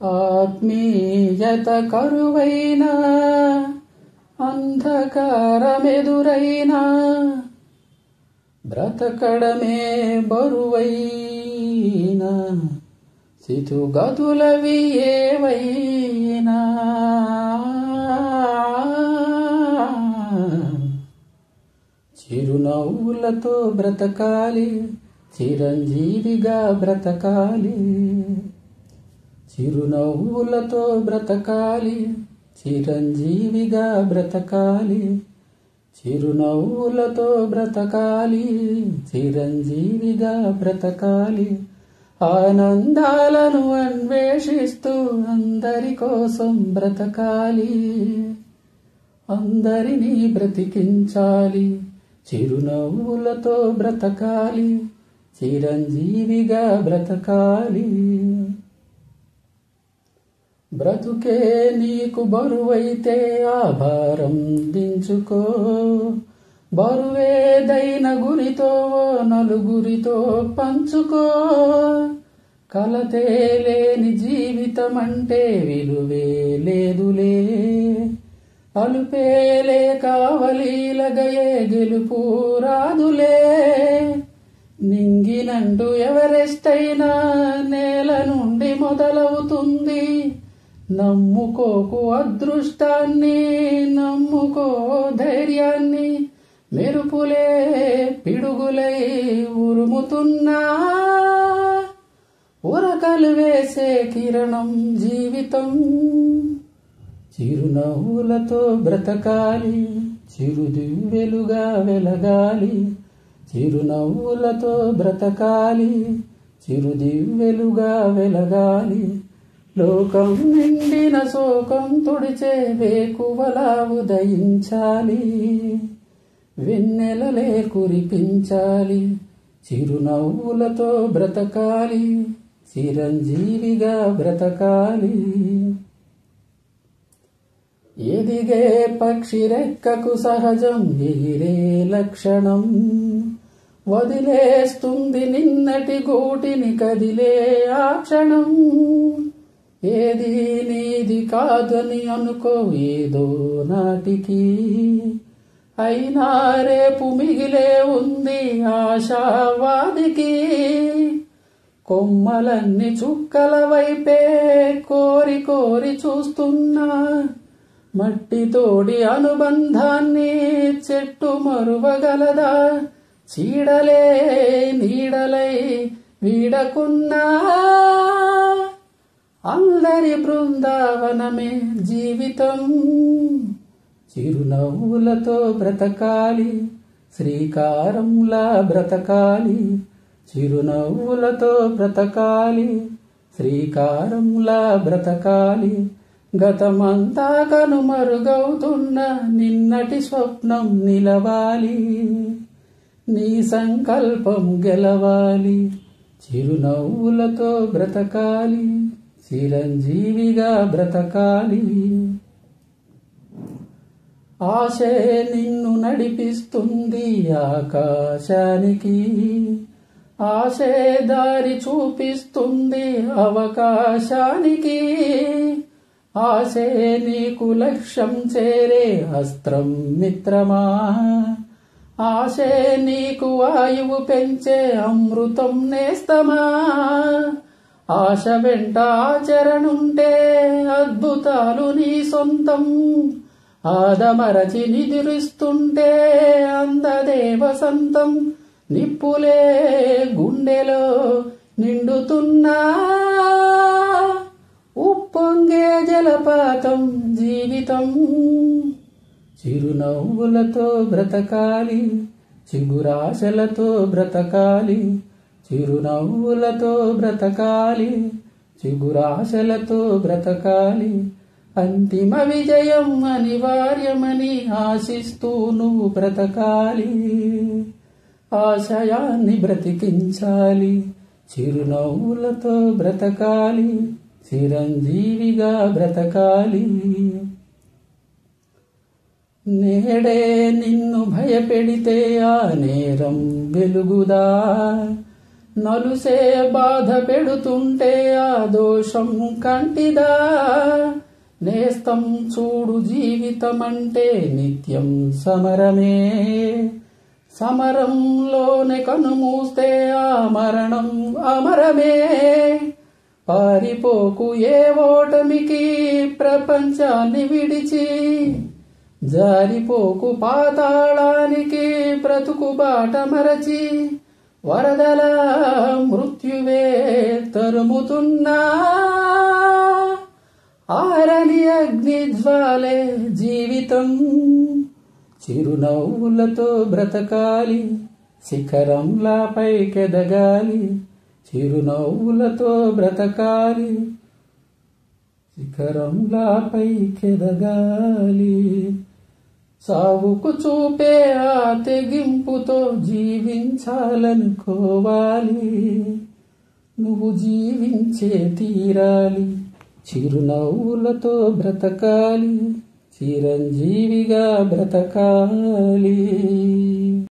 ఆత్మీయత కరువైన అంధకారమెదురైనా బ్రతకడమే బరువైనా స్థితిగతులవి ఏవైనా చిరునవ్వులతో బ్రతకాలి, చిరంజీవిగా బ్రతకాలి. చిరునవ్వులతో బ్రతకాలి, చిరంజీవిగా బ్రతకాలి. చిరునవ్వులతో బ్రతకాలి, చిరంజీవిగా బ్రతకాలి. ఆనందాలను అన్వేషిస్తూ అందరి కోసం బ్రతకాలి, అందరినీ బ్రతికించాలి. చిరునవ్వులతో బ్రతకాలి, చిరంజీవిగా బ్రతకాలి. బ్రతుకే నీకు బరువైతే ఆ భారం దించుకో. బరువేదైన గురితో నలుగురితో పంచుకో. కలతే లేని జీవితమంటే విలువే లేదులే. అలుపేలే కావలీలగయే గెలుపు రాదులే. నింగినంటూ ఎవరెస్ట్ అయినా నేల నుండి మొదలవుతుంది. నమ్ముకోకు అదృష్టాన్ని, నమ్ముకో ధైర్యాన్ని. మెరుపులే పిడుగులై ఉరుముతున్నా ఉరకలు వేసే కిరణం జీవితం. చిరునవ్వులతో బ్రతకాలి, చిరుదివ్వెలుగా వెలగాలి. చిరునవ్వులతో బ్రతకాలి, చిరుదివ్వెలుగా వెలగాలి. లోకం నిండిన శోకం తుడిచే వేకువలా ఉదయించాలి. వెన్నెలలే కురిపించాలి. చిరునవ్వులతో బ్రతకాలి, చిరంజీవిగా బ్రతకాలి. ఎదిగే పక్షి రెక్కకు సహజం ఎగిరే లక్షణం. వదిలేస్తుంది నిన్నటి గూటిని కదిలే ఆ క్షణం. ఏది నీది కాదని అనుకో ఏదో నాటికి. అయినా రేపు మిగిలే ఉంది ఆశావాదికి. కొమ్మలన్నీ చుక్కల వైపే కోరి కోరి చూస్తున్నా. మట్టితోడి అనుబంధాన్ని చెట్టు మరువగలదా? చీడలే నీడలై వీడకున్నా అందరి బృందావనమే జీవితం. చిరునవ్వులతో బ్రతకాలి, శ్రీకారంలా బ్రతకాలి. చిరునవ్వులతో బ్రతకాలి, శ్రీకారంలా బ్రతకాలి. గతమంతా కనుమరుగవుతున్న నిన్నటి స్వప్నం నిలవాలి. నీ సంకల్పం గెలవాలి. చిరునవ్వులతో బ్రతకాలి, చిరంజీవిగా బ్రతకాలి. ఆశే నిన్ను నడిపిస్తుంది ఆకాశానికి. ఆశే దారి చూపిస్తుంది అవకాశానికి. ఆశే నీకు లక్ష్యం చేరే అస్త్రం మిత్రమా. ఆశే నీకు ఆయువు పెంచే అమృతం నేస్తమా. ఆశ వెంట ఆచరణుంటే అద్భుతాలు నీ సొంతం. ఆదమరచి నిదురిస్తుంటే అందదే వసంతం. నిప్పులే గుండెలో నిండుతున్నా ఉప్పొంగే జలపాతం జీవితం. చిరునవ్వులతో బ్రతకాలి, చిగురాశలతో బ్రతకాలి. చిరునవ్వులతో బ్రతకాలి, చిగురాశలతో బ్రతకాలి. అంతిమ విజయం అనివార్యమని ఆశిస్తూ నువ్వు బ్రతకాలి. ఆశయాన్ని బ్రతికించాలి. చిరునవ్వులతో బ్రతకాలి, చిరంజీవిగా బ్రతకాలి. నేడే నిన్ను భయపెడితే ఆ నేరం వెలుగుదా. నలుసే బాధ పెడుతుంటే ఆ దోషం కంటిదా. నేస్తం చూడు జీవితమంటే నిత్యం సమరమే. సమరంలోనే కనుమూస్తే ఆ మరణం అమరమే. పారిపోకు ఏ ఓటమికి ప్రపంచాన్ని విడిచి. జారిపోకు పాతాళానికి బ్రతుకు బాట మరచి. వరదల మృత్యువే తరుముతున్నా. ఆరని అగ్ని జ్వాలే జీవితం. చిరునవ్వులతో బ్రతకాలి, శిఖరంలా పైకెదగాలి. చిరునవ్వులతో బ్రతకాలి, శిఖరంలా పైకెదగాలి. సావుకు చూపే ఆ తెగింపుతో జీవించాలనుకోవాలి. నువ్వు జీవించే తీరాలి, చిరునవ్వులతో బ్రతకాలి, చిరంజీవిగా బ్రతకాలి.